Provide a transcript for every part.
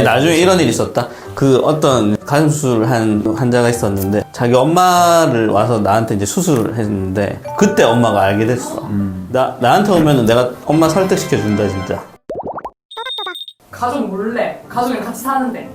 나중에 이런 일이 있었다. 그 어떤 가슴 수술을 한 환자가 있었는데 자기 엄마를 와서 나한테 이제 수술을 했는데 그때 엄마가 알게 됐어. 나한테 오면은 내가 엄마 설득시켜 준다 진짜. 가족 몰래 가족이랑 같이 사는데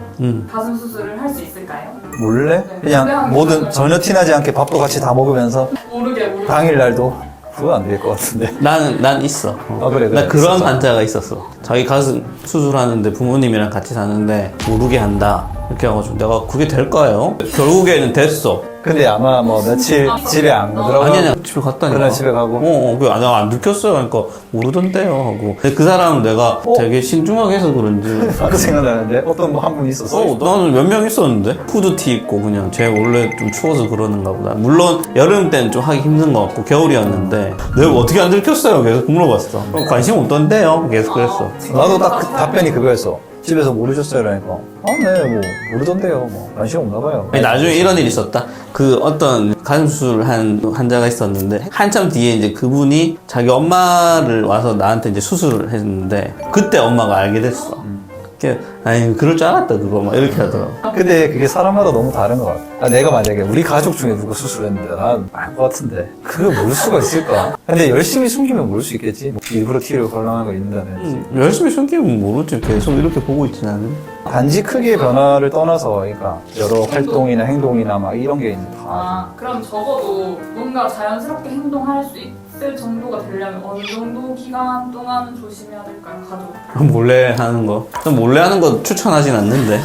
가슴 수술을 할 수 있을까요? 몰래? 네. 그냥 모든 전혀 티나지 않게 밥도 같이 다 먹으면서 모르게 당일날도 그건 안 될 것 같은데. 난 있어. 그래. 나 그런 있었어. 환자가 있었어. 자기 가슴 수술하는데 부모님이랑 같이 사는데 모르게 한다. 이렇게 해가지고 내가 그게 될까요? 결국에는 됐어. 근데 아마 뭐 며칠 집에 안 들어가고. 아니야, 집에 갔다니까. 그날 집에 가고. 내가 안 들켰어요. 그러니까 모르던데요. 하고. 근데 그 사람은 내가 되게 신중하게 해서 그런지. 그 생각나는데 어떤 뭐 한 분 있었어? 나는 몇 명 있었는데? 후드티 입고 그냥 쟤 원래 좀 추워서 그러는가 보다. 물론 여름 때는 좀 하기 힘든 것 같고 겨울이었는데 내가 어떻게 안 들켰어요? 계속 물어봤어. 관심 없던데요? 계속 그랬어. 나도 딱 답변이 그거였어. 집에서 모르셨어요? 그러니까 네, 뭐 모르던데요. 뭐 관심 없나 봐요. 아니, 나중에 이런 일이 있었다. 그 어떤 가슴 수술을 한 환자가 있었는데 한참 뒤에 이제 그분이 자기 엄마를 와서 나한테 이제 수술을 했는데 그때 엄마가 알게 됐어. 아니 그럴 줄 알았다 그거 막 이렇게 하더라고. 근데 그게 사람마다 너무 다른 것 같아. 내가 만약에 우리 가족 중에 누가 수술했는데 난 알 것 같은데 그걸 모를 수가 있을까? 근데 열심히 숨기면 모를 수 있겠지. 뭐 일부러 티를 걸러내는 거 있는다면. 열심히 숨기면 모르지. 계속 이렇게 보고 있진 않은. 단지 크기의 변화를 떠나서 그러니까 여러 활동이나 행동이나 막 이런 게 이제 다 그럼 적어도 뭔가 자연스럽게 행동할 수 있을 정도가 되려면 어느 정도 기간 동안 조심해야 될까요? 가족 몰래 하는 거. 몰래 하는 거 추천하진 않는데.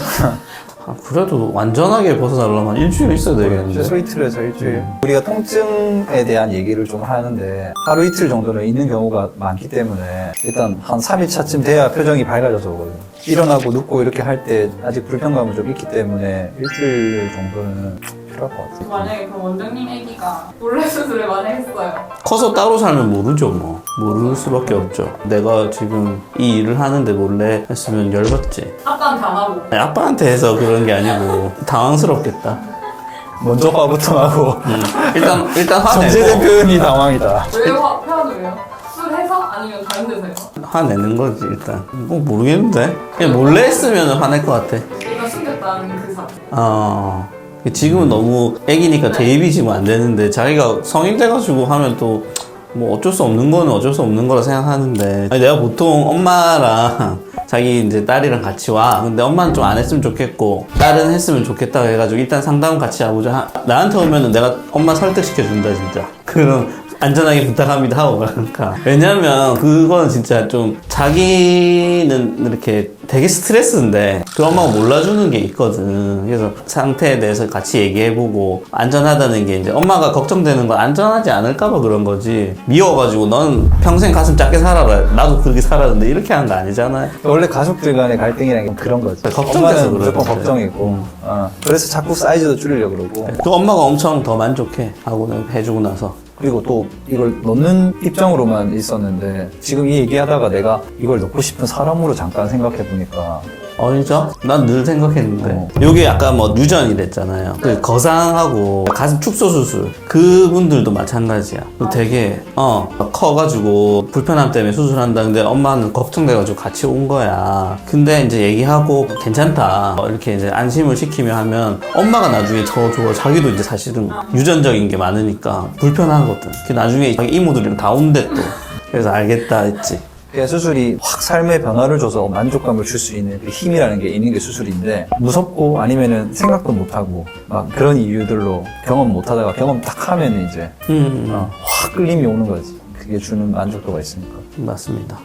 그래도 완전하게 벗어나려면 일주일 있어야 되겠는데. 최소 이틀에서 일주일. 우리가 통증에 대한 얘기를 좀 하는데 하루 이틀 정도는 있는 경우가 많기 때문에 일단 한 3일차쯤 돼야 표정이 밝아져서 오거든요. 일어나고 눕고 이렇게 할 때 아직 불편감은 좀 있기 때문에 일주일 정도는 필요할 것 같아요. 만약에 그럼 원장님 애기가 몰래 수술을 만약 했어요. 커서 따로 살면 모르죠 뭐. 모를 수밖에 없죠. 내가 지금 이 일을 하는데 몰래 했으면 열받지. 아빠한테 안 하고 아니, 아빠한테 해서 그런 게 아니고 당황스럽겠다. 먼저 화부터 하고 일단 정제된 화내고 표현이 당황이다. 왜요? 표현을 왜요? 수술해서? 아니면 다른 데서 해서? 화내는 거지 일단. 뭐 모르겠는데 그냥 몰래 했으면 화낼 것 같아. 내가 숨겼다는 그 사실. 지금은 너무 애기니까 대입이 지금 안 되는데 자기가 성인 돼가지고 하면 또 뭐 어쩔 수 없는 거는 어쩔 수 없는 거라 생각하는데 아니, 내가 보통 엄마랑 자기 이제 딸이랑 같이 와. 근데 엄마는 좀 안 했으면 좋겠고 딸은 했으면 좋겠다고 해가지고 일단 상담 같이 해보자. 나한테 오면은 내가 엄마 설득시켜 준다 진짜. 그럼 안전하게 부탁합니다 하고 그러니까. 왜냐면 그건 진짜 좀 자기는 이렇게 되게 스트레스인데 그 엄마가 몰라주는 게 있거든. 그래서 상태에 대해서 같이 얘기해보고 안전하다는 게 이제 엄마가 걱정되는 건 안전하지 않을까봐 그런 거지. 미워가지고 넌 평생 가슴 작게 살아라. 나도 그렇게 살았는데 이렇게 하는 거 아니잖아요. 원래 가족들 간의 갈등이라는 게 그런 거지. 걱정돼서 엄마는 그러는데. 무조건 걱정이고 그래서 자꾸 사이즈도 줄이려고 그러고 그 엄마가 엄청 더 만족해 하고는 해주고 나서. 그리고 또 이걸 넣는 입장으로만 있었는데 지금 이 얘기하다가 내가 이걸 넣고 싶은 사람으로 잠깐 생각해보니까 아니죠? 난 늘 생각했는데 요게 약간 뭐 유전이랬잖아요. 그 거상하고 가슴 축소 수술 그분들도 마찬가지야. 되게 커가지고 불편함 때문에 수술한다는데 엄마는 걱정돼가지고 같이 온 거야. 근데 이제 얘기하고 괜찮다 이렇게 이제 안심을 시키며 하면 엄마가 나중에 더 좋아. 자기도 이제 사실은 유전적인 게 많으니까 불편하거든. 나중에 자기 이모들이랑 다 온대 또. 그래서 알겠다 했지. 수술이 확 삶의 변화를 줘서 만족감을 줄 수 있는 그 힘이라는 게 있는 게 수술인데 무섭고 아니면은 생각도 못하고 막 그런 이유들로 경험 못하다가 경험 딱 하면 이제 확 끌림이 오는 거지. 그게 주는 만족도가 있으니까. 맞습니다.